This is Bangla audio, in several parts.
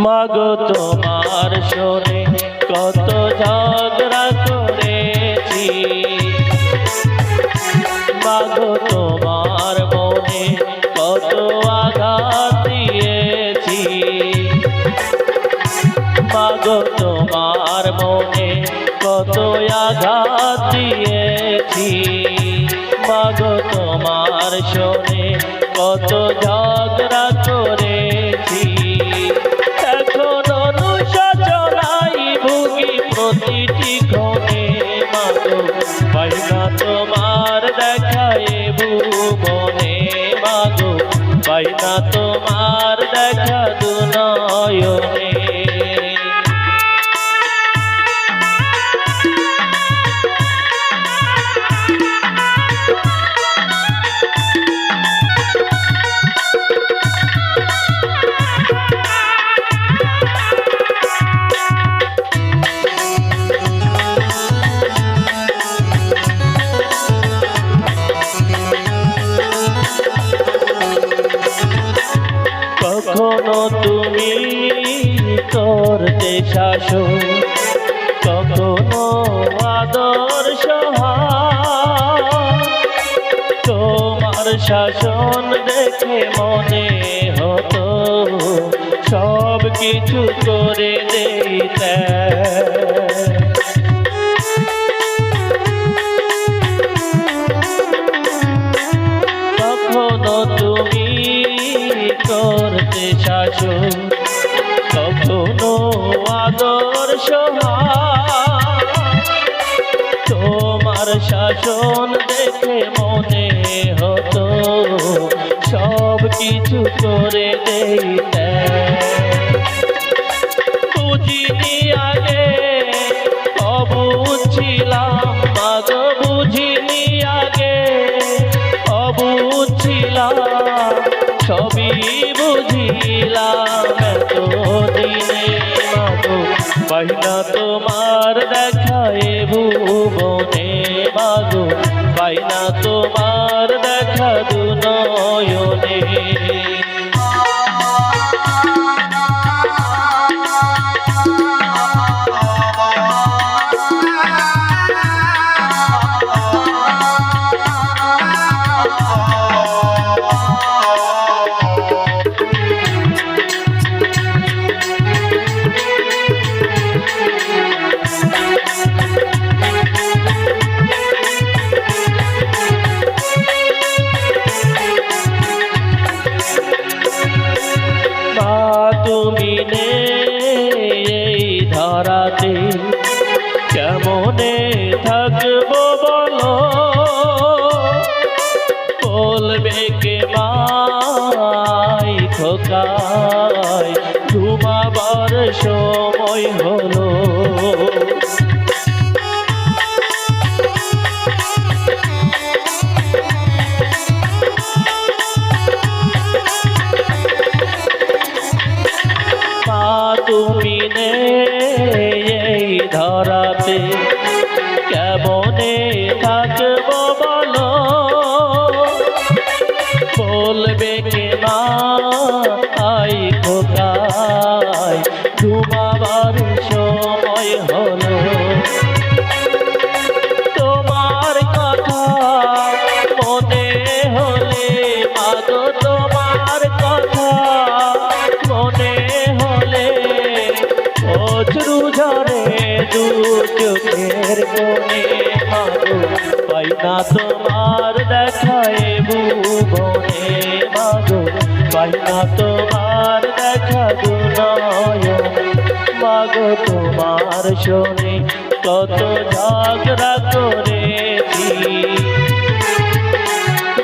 মাগো তোমার শোনে কত ঝগড়া করেছি, মাগো তোমার মনে কত আঘাত দিয়েছি, মাগো তোমার মনে কত আঘাত দিয়েছি, মাগো তোমার শোনে কত ঝগড়া করেছি। এখন অনুশোচনায় ভুগি প্রতিটি ক্ষণে, মাগো পাই না তোমার দেখায় ভুবনে, মাগো পাই না তোমার দেখা দুনয়নে। কখনো তুমি করতে শাসন, কখনো আদর্শ, তোমার শাসন দেখে মনে হতো সব কিছু করে দিতে। কখনো তুমি করতে শাসন, কখনো আদর্শ, তোমার শাসন দেখে মনে হতো সব কিছু করে দিতে। বুঝিনি আগে অবুঝ ছিলাম, মাগো বুঝিনি আগে অবুঝ ছিলাম, সবই বুঝিলাম এতদিনে, মাগো পাই না তোমার দেখায় ভুবনে, মাগো পাই না তোমার দেখা দুনয়নে। তুমি নেই ধরাতে কেমনে থাকবো বলো, বলবে কে মাই খোকায় ঘুমাবার সময় হলো। তুমি নেই ধরাতে কেমনে থাকবো বলো, বলবে কে মা আই খোকায় ঘুমাবার সময় হলো। তোমার কথা মনে হলে, মাগো তোমার কথা মনে হলে অশ্রু ঝরে দু চোখের কোণে, মাগো পাই না তোমার দেখায় ভুবনে, মাগো পাই না তোমার দেখা দুনয়নে, মাগো তোমার শোনে কত ঝগড়া করেছি,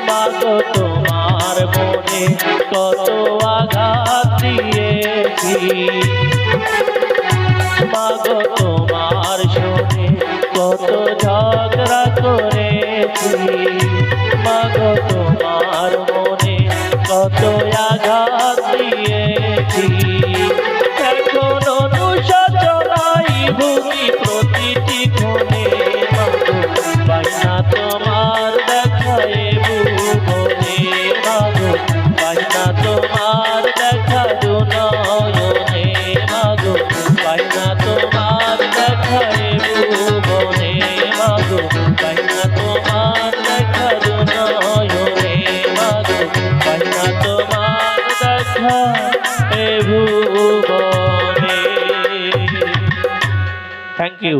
মাগো তোমার মনে কত আঘাত দিয়েছি, মাগো তোমার শোনে কত ঝগড়া করেছি, মাগো তোমার মনে কত আঘাত দিয়েছি। এখন অনুশোচনায় ভুগি প্রতিটি ক্ষণে, মাগো পাই না তোমার দেখায় ভুবনে, মাগো পাই না তোমার দেখা দুনয়নে। রাধা এ ভুবনে। Thank you.